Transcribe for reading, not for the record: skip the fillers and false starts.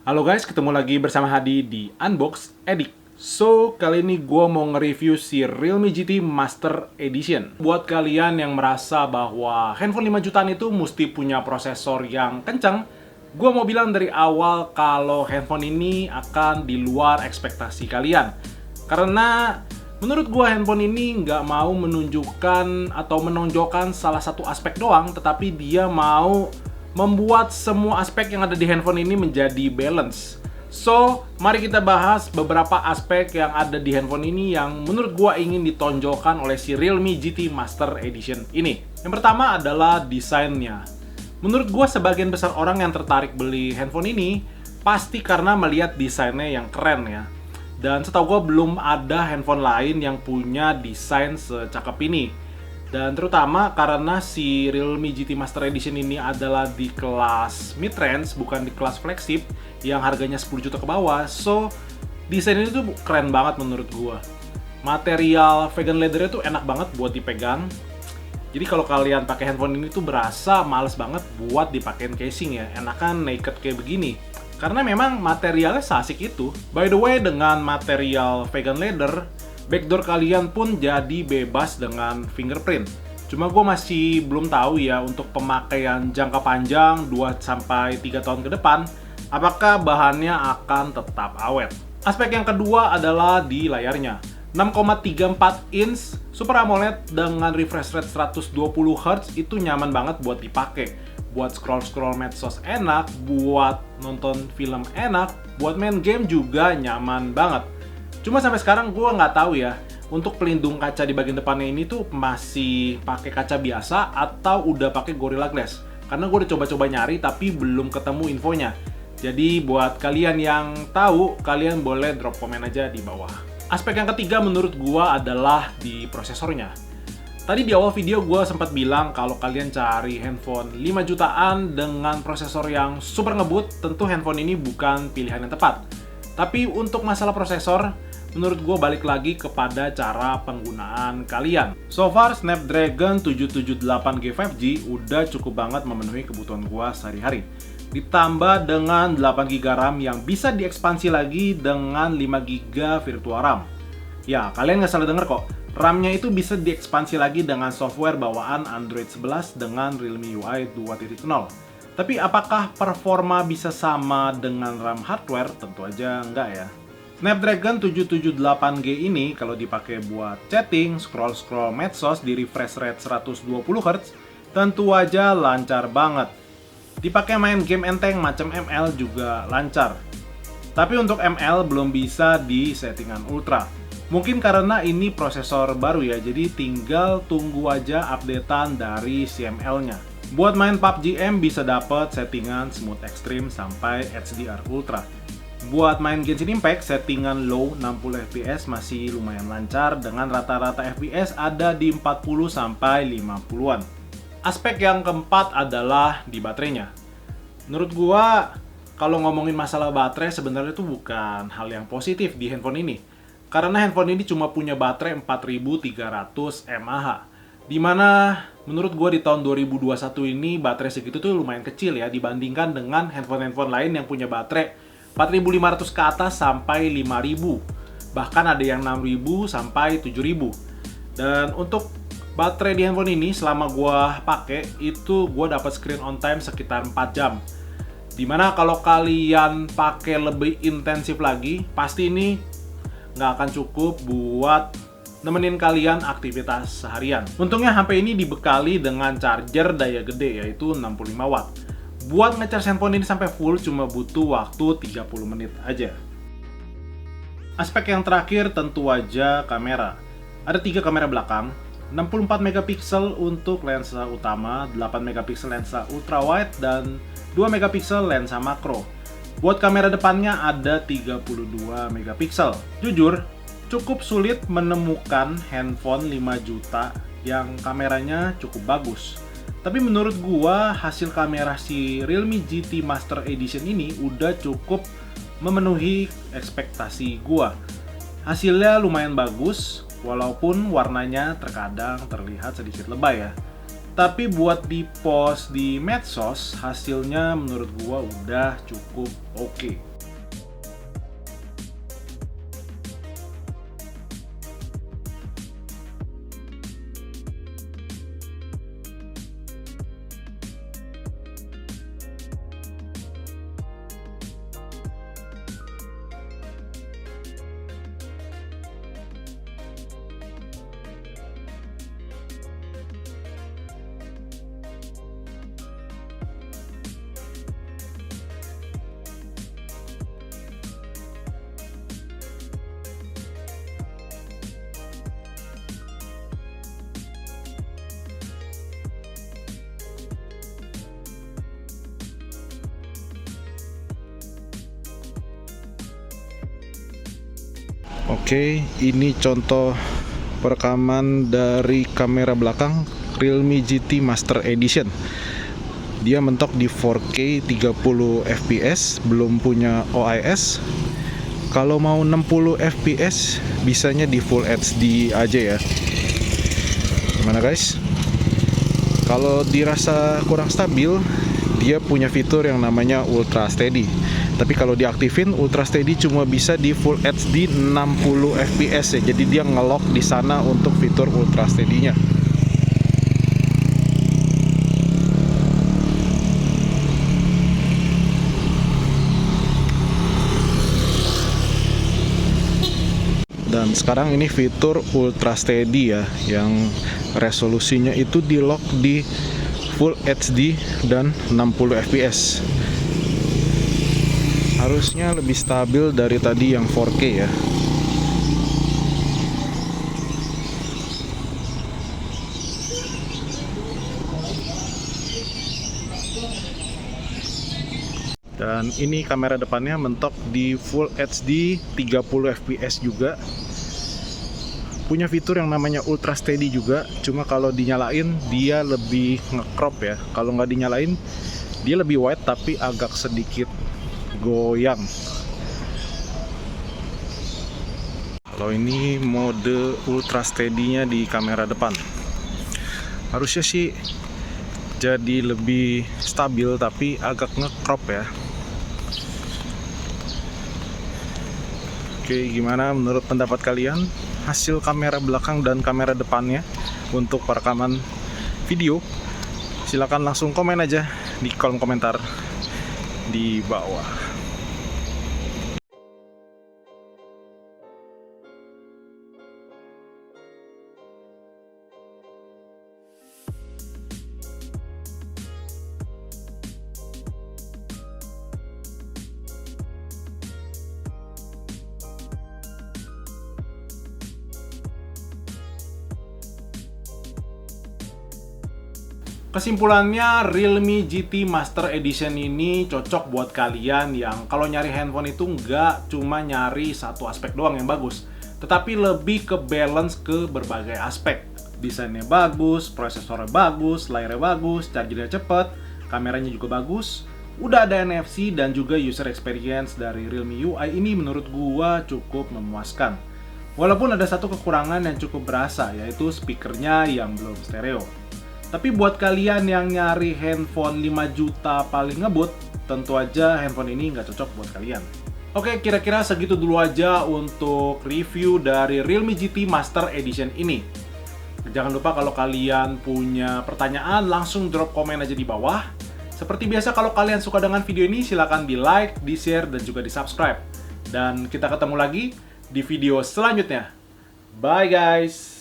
Halo guys, ketemu lagi bersama Hadi di Unbox Edik. So, kali ini gue mau nge-review si Realme GT Master Edition. Buat kalian yang merasa bahwa handphone 5 jutaan itu mesti punya prosesor yang kencang, gue mau bilang dari awal kalau handphone ini akan di luar ekspektasi kalian. Karena menurut gue handphone ini nggak mau menunjukkan atau menonjolkan salah satu aspek doang, tetapi dia mau membuat semua aspek yang ada di handphone ini menjadi balance. So, mari kita bahas beberapa aspek yang ada di handphone ini yang menurut gua ingin ditonjolkan oleh si Realme GT Master Edition ini. Yang pertama adalah desainnya. Menurut gua sebagian besar orang yang tertarik beli handphone ini pasti karena melihat desainnya yang keren ya. Dan setahu gua belum ada handphone lain yang punya desain secakep ini. Dan terutama karena si Realme GT Master Edition ini adalah di kelas mid-range, bukan di kelas flagship yang harganya 10 juta ke bawah. So, desain ini tuh keren banget menurut gua. Material vegan leather itu enak banget buat dipegang. Jadi kalau kalian pakai handphone ini tuh berasa males banget buat dipakein casing ya. Enakan naked kayak begini. Karena memang materialnya seasik itu. By the way, dengan material vegan leather, backdoor kalian pun jadi bebas dengan fingerprint. Cuma gue masih belum tahu ya untuk pemakaian jangka panjang 2-3 tahun ke depan, apakah bahannya akan tetap awet. Aspek yang kedua adalah di layarnya. 6,34 inch Super AMOLED dengan refresh rate 120Hz itu nyaman banget buat dipakai. Buat scroll-scroll medsos enak, buat nonton film enak, buat main game juga nyaman banget. Cuma sampai sekarang gue nggak tahu ya, untuk pelindung kaca di bagian depannya ini tuh masih pakai kaca biasa atau udah pakai Gorilla Glass. Karena gue udah coba-coba nyari tapi belum ketemu infonya. Jadi buat kalian yang tahu, kalian boleh drop komen aja di bawah. Aspek yang ketiga menurut gue adalah di prosesornya. Tadi di awal video gue sempat bilang kalau kalian cari handphone 5 jutaan dengan prosesor yang super ngebut, tentu handphone ini bukan pilihan yang tepat. Tapi untuk masalah prosesor, menurut gue balik lagi kepada cara penggunaan kalian. So far, Snapdragon 778G 5G udah cukup banget memenuhi kebutuhan gue sehari-hari. Ditambah dengan 8GB RAM yang bisa diekspansi lagi dengan 5GB virtual RAM. Ya, kalian nggak salah denger kok. RAM-nya itu bisa diekspansi lagi dengan software bawaan Android 11 dengan Realme UI 2.0. Tapi apakah performa bisa sama dengan RAM hardware? Tentu aja enggak ya. Snapdragon 778G ini kalau dipakai buat chatting, scroll-scroll medsos di refresh rate 120Hz, tentu aja lancar banget. Dipakai main game enteng macam ML juga lancar. Tapi untuk ML belum bisa di settingan ultra. Mungkin karena ini prosesor baru ya, jadi tinggal tunggu aja updatean dari CML-nya. Buat main PUBG M bisa dapat settingan smooth extreme sampai HDR ultra. Buat main Genshin Impact, settingan low 60fps masih lumayan lancar dengan rata-rata FPS ada di 40 sampai 50-an. Aspek yang keempat adalah di baterainya. Menurut gua, kalau ngomongin masalah baterai sebenarnya itu bukan hal yang positif di handphone ini. Karena handphone ini cuma punya baterai 4300 mAh. Dimana menurut gue di tahun 2021 ini baterai segitu tuh lumayan kecil ya dibandingkan dengan handphone-handphone lain yang punya baterai 4500 ke atas sampai 5000. Bahkan ada yang 6000 sampai 7000. Dan untuk baterai di handphone ini selama gue pakai itu gue dapat screen on time sekitar 4 jam. Dimana kalau kalian pakai lebih intensif lagi, pasti ini nggak akan cukup buat nemenin kalian aktivitas seharian. Untungnya HP ini dibekali dengan charger daya gede yaitu 65 watt. Buat nge-charge handphone ini sampai full cuma butuh waktu 30 menit aja. Aspek yang terakhir tentu aja kamera. Ada 3 kamera belakang, 64 megapiksel untuk lensa utama, 8 megapiksel lensa ultrawide, dan 2 megapiksel lensa makro. Buat kamera depannya ada 32 megapiksel. Jujur, cukup sulit menemukan handphone 5 juta yang kameranya cukup bagus. Tapi menurut gua, hasil kamera si Realme GT Master Edition ini udah cukup memenuhi ekspektasi gua. Hasilnya lumayan bagus, walaupun warnanya terkadang terlihat sedikit lebay ya. Tapi buat di post di medsos, hasilnya menurut gua udah cukup oke. Oke, ini contoh perekaman dari kamera belakang Realme GT Master Edition. Dia mentok di 4K 30 fps, belum punya OIS. Kalau mau 60 fps, bisanya di Full HD aja ya. Gimana guys? Kalau dirasa kurang stabil, dia punya fitur yang namanya Ultra Steady. Tapi kalau diaktifin, Ultra Steady cuma bisa di Full HD 60 fps ya. Jadi dia ngelock di sana untuk fitur Ultra Steady-nya. Dan sekarang ini fitur Ultra Steady ya, yang resolusinya itu di lock di Full HD dan 60 fps. Harusnya lebih stabil dari tadi yang 4K ya. Dan ini kamera depannya mentok di Full HD 30 fps juga. Punya fitur yang namanya Ultra Steady juga, cuma kalau dinyalain dia lebih nge-crop ya. Kalau nggak dinyalain dia lebih wide tapi agak sedikit goyang. Kalau ini mode Ultra Steady-nya di kamera depan, harusnya sih jadi lebih stabil tapi agak nge-crop ya. Oke, gimana menurut pendapat kalian hasil kamera belakang dan kamera depannya untuk perekaman video? Silahkan langsung komen aja di kolom komentar di bawah. Kesimpulannya, Realme GT Master Edition ini cocok buat kalian yang kalau nyari handphone itu nggak cuma nyari satu aspek doang yang bagus, tetapi lebih ke balance ke berbagai aspek. Desainnya bagus, prosesornya bagus, layarnya bagus, chargernya cepet, kameranya juga bagus. Udah ada NFC dan juga user experience dari Realme UI ini menurut gua cukup memuaskan. Walaupun ada satu kekurangan yang cukup berasa, yaitu speakernya yang belum stereo. Tapi buat kalian yang nyari handphone 5 juta paling ngebut, tentu aja handphone ini nggak cocok buat kalian. Oke, kira-kira segitu dulu aja untuk review dari Realme GT Master Edition ini. Jangan lupa kalau kalian punya pertanyaan, langsung drop komen aja di bawah. Seperti biasa, kalau kalian suka dengan video ini, silahkan di like, di share, dan juga di subscribe. Dan kita ketemu lagi di video selanjutnya. Bye guys!